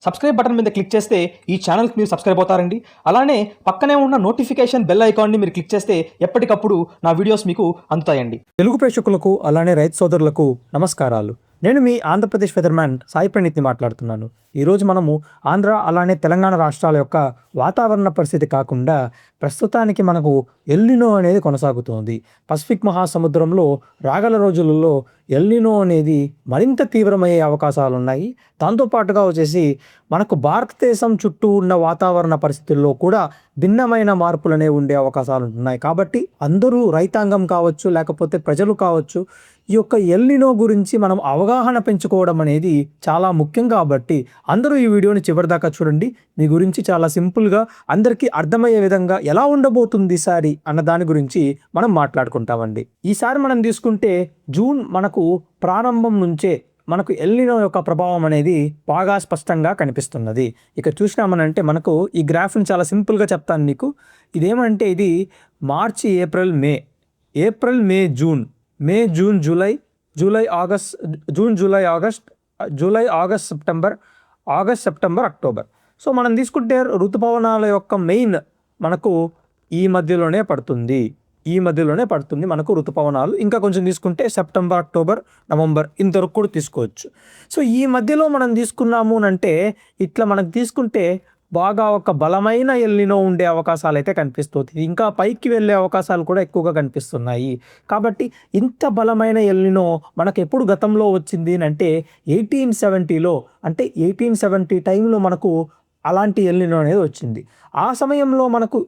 Subscribe button మీద click చేస్తే ఈ ఛానల్కి మీరు సబ్స్క్రైబ్ అవుతారండి. అలానే పక్కనే ఉన్న నోటిఫికేషన్ బెల్ ఐకాన్ని మీరు క్లిక్ చేస్తే ఎప్పటికప్పుడు నా వీడియోస్ మీకు అందుతాయండి. తెలుగు ప్రేక్షకులకు అలానే రైతు సోదరులకు నమస్కారాలు. నేను మీ ఆంధ్రప్రదేశ్ వెదర్‌మ్యాన్ సాయి ప్రణీత్‌ని మాట్లాడుతున్నాను. ఈరోజు మనము ఆంధ్ర అలానే తెలంగాణ రాష్ట్రాల యొక్క వాతావరణ పరిస్థితి కాకుండా ప్రస్తుతానికి మనకు ఎల్‌నినో అనేది కొనసాగుతోంది. పసిఫిక్ మహాసముద్రంలో రాగల రోజులలో ఎల్‌నినో అనేది మరింత తీవ్రమయ్యే అవకాశాలున్నాయి. దాంతో పాటుగా మనకు భారతదేశం చుట్టూ ఉన్న వాతావరణ పరిస్థితుల్లో కూడా భిన్నమైన మార్పులనేవి ఉండే అవకాశాలు ఉన్నాయి. కాబట్టి అందరూ రైతాంగం కావచ్చు, లేకపోతే ప్రజలు కావచ్చు, ఈ యొక్క ఎల్‌నినో గురించి మనం అవగాహన పెంచుకోవడం అనేది చాలా ముఖ్యం. కాబట్టి అందరూ ఈ వీడియోని చివరిదాకా చూడండి. మీ గురించి చాలా సింపుల్గా అందరికీ అర్థమయ్యే విధంగా ఎలా ఉండబోతుంది ఈసారి అన్న దాని గురించి మనం మాట్లాడుకుంటామండి. ఈసారి మనం తీసుకుంటే జూన్ మనకు ప్రారంభం నుంచే మనకు ఎల్‌నినో యొక్క ప్రభావం అనేది బాగా స్పష్టంగా కనిపిస్తున్నది. ఇక చూసినామనంటే మనకు ఈ గ్రాఫ్ని చాలా సింపుల్గా చెప్తాను మీకు. ఇదేమంటే ఇది March, April, May, April, May, June, May, June, July, July, August, June, July, August, July, August, September, August, September, October. So మనం తీసుకుంటే ఋతుపవనాల యొక్క మెయిన్ మనకు ఈ మధ్యలోనే పడుతుంది. ఈ మధ్యలోనే పడుతుంది మనకు ఋతుపవనాలు. ఇంకా కొంచెం తీసుకుంటే సెప్టెంబర్, అక్టోబర్, నవంబర్ ఇంతవరకు కూడా తీసుకోవచ్చు. సో ఈ మధ్యలో మనం తీసుకున్నాము అంటే ఇట్లా మనకు తీసుకుంటే బాగా ఒక బలమైన ఎల్‌నినో ఉండే అవకాశాలు అయితే కనిపిస్తుంది. ఇంకా పైకి వెళ్ళే అవకాశాలు కూడా ఎక్కువగా కనిపిస్తున్నాయి. కాబట్టి ఇంత బలమైన ఎల్‌నినో మనకు ఎప్పుడు గతంలో వచ్చింది అంటే 1870లో, అంటే 1870 టైంలో మనకు అలాంటి ఎల్‌నినో అనేది వచ్చింది. ఆ సమయంలో మనకు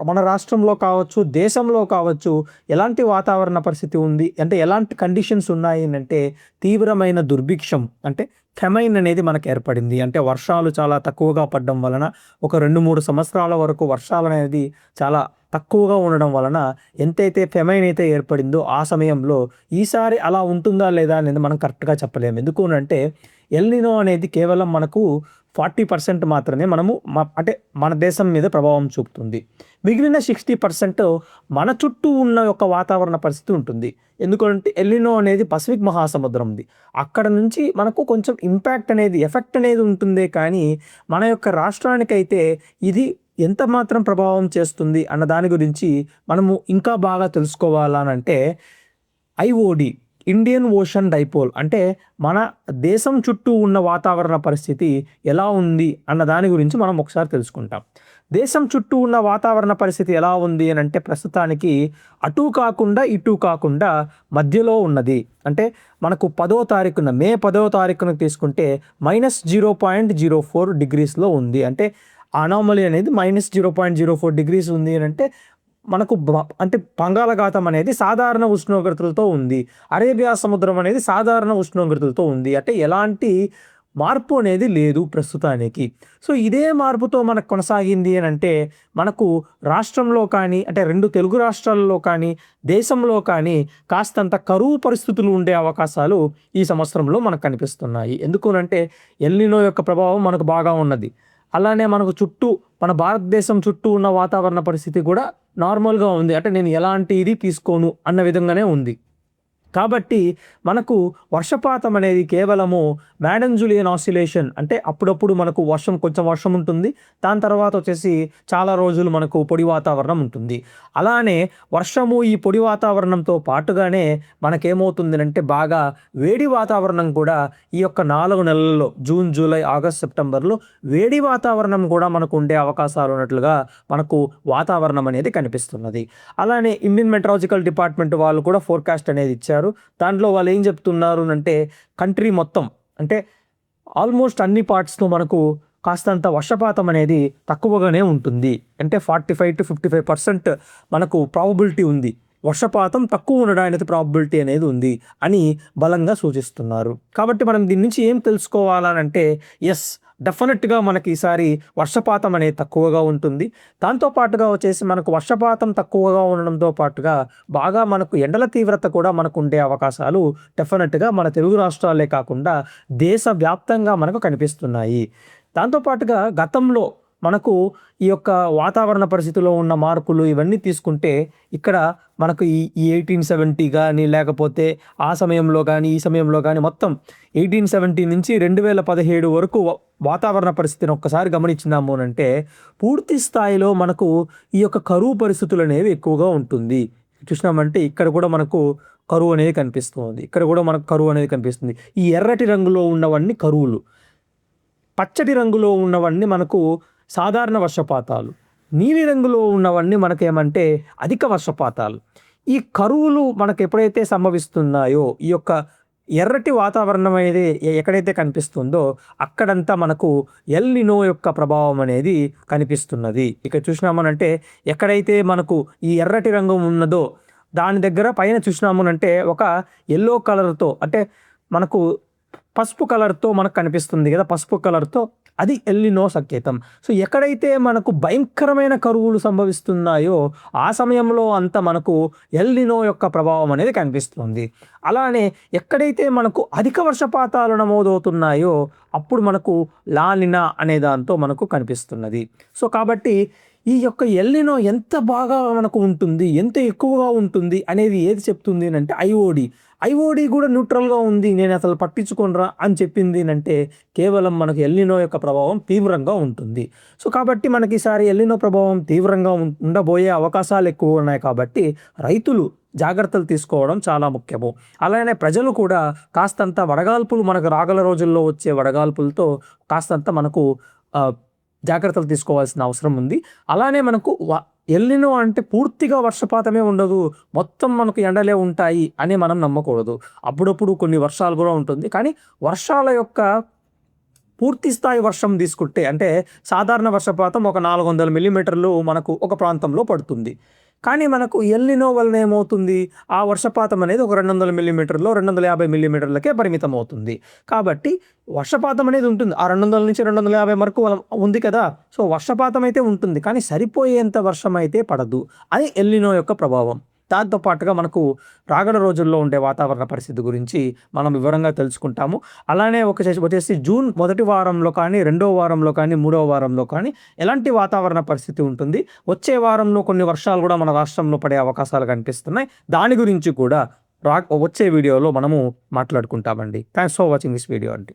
మన రాష్ట్రంలో కావచ్చు, దేశంలో కావచ్చు ఎలాంటి వాతావరణ పరిస్థితి ఉంది అంటే ఎలాంటి కండిషన్స్ ఉన్నాయి అంటే తీవ్రమైన దుర్భిక్షం అంటే ఫెమైన్ అనేది మనకు ఏర్పడింది. అంటే వర్షాలు చాలా తక్కువగా పడడం వలన ఒక 2-3 సంవత్సరాల వరకు వర్షాలు అనేది చాలా తక్కువగా ఉండడం వలన ఎంతైతే ఫెమైన్ అయితే ఏర్పడిందో ఆ సమయంలో ఈసారి అలా ఉంటుందా లేదా అనేది మనం కరెక్ట్గా చెప్పలేము. ఎందుకు అంటే ఎల్‌నినో అనేది కేవలం మనకు 40% మాత్రమే అంటే మన దేశం మీద ప్రభావం చూపుతుంది. మిగిలిన 60% మన చుట్టూ ఉన్న యొక్క వాతావరణ పరిస్థితి ఉంటుంది. ఎందుకంటే ఎల్‌నినో అనేది పసిఫిక్ మహాసముద్రం ఉంది. అక్కడ నుంచి మనకు కొంచెం ఇంపాక్ట్ అనేది, ఎఫెక్ట్ అనేది ఉంటుందే కానీ మన యొక్క రాష్ట్రానికైతే ఇది ఎంత మాత్రం ప్రభావం చేస్తుంది అన్న దాని గురించి మనము ఇంకా బాగా తెలుసుకోవాలనంటే ఐఓడి, ఇండియన్ ఓషన్ డైపోల్, అంటే మన దేశం చుట్టూ ఉన్న వాతావరణ పరిస్థితి ఎలా ఉంది అన్న దాని గురించి మనం ఒకసారి తెలుసుకుంటాం. దేశం చుట్టూ ఉన్న వాతావరణ పరిస్థితి ఎలా ఉంది అని అంటే ప్రస్తుతానికి అటు కాకుండా ఇటు కాకుండా మధ్యలో ఉన్నది. అంటే మనకు 10వ తారీఖున, మే 10వ తారీఖున తీసుకుంటే -0.04 డిగ్రీస్లో ఉంది. అంటే అనామలీ అనేది -0.04 డిగ్రీస్ ఉంది అని అంటే మనకు అంటే బంగాళాఖాతం అనేది సాధారణ ఉష్ణోగ్రతలతో ఉంది. అరేబియా సముద్రం అనేది సాధారణ ఉష్ణోగ్రతలతో ఉంది. అంటే ఎలాంటి మార్పు అనేది లేదు ప్రస్తుతానికి. సో ఇదే మార్పుతో మనకు కొనసాగింది అని అంటే మనకు రాష్ట్రంలో కానీ, అంటే 2 తెలుగు రాష్ట్రాల్లో కానీ, దేశంలో కానీ కాస్తంత కరువు పరిస్థితులు ఉండే అవకాశాలు ఈ సంవత్సరంలో మనకు కనిపిస్తున్నాయి. ఎందుకు అంటే ఎల్‌నినో యొక్క ప్రభావం మనకు బాగా ఉన్నది. అలానే మనకు చుట్టూ మన భారతదేశం చుట్టూ ఉన్న వాతావరణ పరిస్థితి కూడా నార్మల్గా ఉంది. అంటే నేను ఎలాంటి ఇది తీసుకోను అన్న విధంగానే ఉంది. కాబట్టి మనకు వర్షపాతం అనేది కేవలము మ్యాడన్ జూలియన్ ఆసిలేషన్, అంటే అప్పుడప్పుడు మనకు కొంచెం వర్షం ఉంటుంది. దాని తర్వాత చాలా రోజులు మనకు పొడి వాతావరణం ఉంటుంది. అలానే వర్షము, ఈ పొడి వాతావరణంతో పాటుగానే మనకేమవుతుంది అంటే బాగా వేడి వాతావరణం కూడా ఈ యొక్క 4 నెలల్లో జూన్, జూలై, ఆగస్ట్, సెప్టెంబర్లో వేడి వాతావరణం కూడా మనకు ఉండే అవకాశాలు ఉన్నట్లుగా మనకు వాతావరణం అనేది కనిపిస్తున్నది. అలానే ఇండియన్ మెట్రాలజికల్ డిపార్ట్మెంట్ వాళ్ళు కూడా ఫోర్కాస్ట్ అనేది ఇచ్చారు. దాంట్లో వాళ్ళు ఏం చెప్తున్నారు అంటే కంట్రీ మొత్తం, అంటే ఆల్మోస్ట్ అన్ని పార్ట్స్లో మనకు కాస్తంత వర్షపాతం అనేది తక్కువగానే ఉంటుంది. అంటే 45-55% మనకు ప్రాబబిలిటీ ఉంది. వర్షపాతం తక్కువ ఉండడానికి ప్రాబబిలిటీ అనేది ఉంది అని బలంగా సూచిస్తున్నారు. కాబట్టి మనం దీని నుంచి ఏం తెలుసుకోవాలనంటే డెఫినెట్గా మనకి ఈసారి వర్షపాతం అనేది తక్కువగా ఉంటుంది. దాంతోపాటుగా మనకు వర్షపాతం తక్కువగా ఉండడంతో పాటుగా బాగా మనకు ఎండల తీవ్రత కూడా మనకు ఉండే అవకాశాలు డెఫినెట్గా మన తెలుగు రాష్ట్రాలే కాకుండా దేశవ్యాప్తంగా మనకు కనిపిస్తున్నాయి. దాంతోపాటుగా గతంలో మనకు ఈ యొక్క వాతావరణ పరిస్థితిలో ఉన్న మార్పులు ఇవన్నీ తీసుకుంటే ఇక్కడ మనకు ఈ 1870 కానీ లేకపోతే ఆ సమయంలో కానీ ఈ సమయంలో కానీ మొత్తం 1870 నుంచి 2017 వరకు వాతావరణ పరిస్థితిని ఒక్కసారి గమనించినాము అంటే పూర్తి స్థాయిలో మనకు ఈ యొక్క కరువు పరిస్థితులు అనేవి ఎక్కువగా ఉంటుంది. చూసినామంటే ఇక్కడ కూడా మనకు కరువు అనేది కనిపిస్తుంది, ఇక్కడ కూడా మనకు కరువు అనేది కనిపిస్తుంది. ఈ ఎర్రటి రంగులో ఉన్నవన్నీ కరువులు, పచ్చటి రంగులో ఉన్నవన్నీ మనకు సాధారణ వర్షపాతాలు, నీలి రంగులో ఉన్నవన్నీ మనకేమంటే అధిక వర్షపాతాలు. ఈ కరువులు మనకు ఎప్పుడైతే సంభవిస్తున్నాయో ఈ యొక్క ఎర్రటి వాతావరణం అనేది ఎక్కడైతే కనిపిస్తుందో అక్కడంతా మనకు ఎల్ నినో యొక్క ప్రభావం అనేది కనిపిస్తున్నది. ఇక్కడ చూసినామనంటే ఎక్కడైతే మనకు ఈ ఎర్రటి రంగు ఉన్నదో దాని దగ్గర పైన చూసినామనంటే ఒక ఎల్లో కలర్తో అంటే మనకు పసుపు కలర్తో మనకు కనిపిస్తుంది కదా, పసుపు కలర్తో అది ఎల్ నినో సంకేతం. సో ఎక్కడైతే మనకు భయంకరమైన కరువులు సంభవిస్తున్నాయో ఆ సమయంలో అంతా మనకు ఎల్ నినో యొక్క ప్రభావం అనేది కనిపిస్తుంది. అలానే ఎక్కడైతే మనకు అధిక వర్షపాతాలు నమోదవుతున్నాయో అప్పుడు మనకు లా నినా అనే దాంతో మనకు కనిపిస్తున్నది. సో కాబట్టి ఈ యొక్క ఎల్ నినో ఎంత బాగా మనకు ఉంటుంది, ఎంత ఎక్కువగా ఉంటుంది అనేది ఏది చెప్తుంది అంటే ఐఓడి కూడా న్యూట్రల్గా ఉంది, నేను అసలు పట్టించుకోనరా అని చెప్పింది అంటే కేవలం మనకు ఎల్ నినో యొక్క ప్రభావం తీవ్రంగా ఉంటుంది. సో కాబట్టి మనకి ఈసారి ఎల్ నినో ప్రభావం తీవ్రంగా ఉండబోయే అవకాశాలు ఎక్కువ ఉన్నాయి. కాబట్టి రైతులు జాగ్రత్తలు తీసుకోవడం చాలా ముఖ్యము. అలానే ప్రజలు కూడా కాస్తంత వడగాల్పులు మనకు రాగల రోజుల్లో వచ్చే వడగాల్పులతో కాస్తంత మనకు జాగ్రత్తలు తీసుకోవాల్సిన అవసరం ఉంది. అలానే మనకు ఎల్ నినో అంటే పూర్తిగా వర్షపాతమే ఉండదు, మొత్తం మనకు ఎండలే ఉంటాయి అని మనం నమ్మకూడదు. అప్పుడప్పుడు కొన్ని వర్షాలు కూడా ఉంటుంది. కానీ వర్షాల యొక్క పూర్తి స్థాయి వర్షం తీసుకుంటే అంటే సాధారణ వర్షపాతం ఒక 400 మిల్లీమీటర్లు మనకు ఒక ప్రాంతంలో పడుతుంది. కానీ మనకు ఎల్ నినో వలన ఏమవుతుంది, ఆ వర్షపాతం అనేది ఒక 200 మిల్లీమీటర్లో 250 మిల్లీమీటర్లకే పరిమితం అవుతుంది. కాబట్టి వర్షపాతం అనేది ఉంటుంది, ఆ 200 నుంచి 250 వరకు ఉంది కదా. సో వర్షపాతం అయితే ఉంటుంది కానీ సరిపోయేంత వర్షం అయితే పడదు. అది ఎల్ నినో యొక్క ప్రభావం. దాంతో పాటుగా మనకు రాగల రోజుల్లో ఉండే వాతావరణ పరిస్థితి గురించి మనం వివరంగా తెలుసుకుంటాము. అలానే వచ్చేసి జూన్ మొదటి వారంలో కానీ, రెండో వారంలో కానీ, మూడవ వారంలో కానీ ఎలాంటి వాతావరణ పరిస్థితి ఉంటుంది, వచ్చే వారంలో కొన్ని వర్షాలు కూడా మన రాష్ట్రంలో పడే అవకాశాలు కనిపిస్తున్నాయి. దాని గురించి కూడా వచ్చే వీడియోలో మనము మాట్లాడుకుంటామండి. Thanks for watching this video అండి.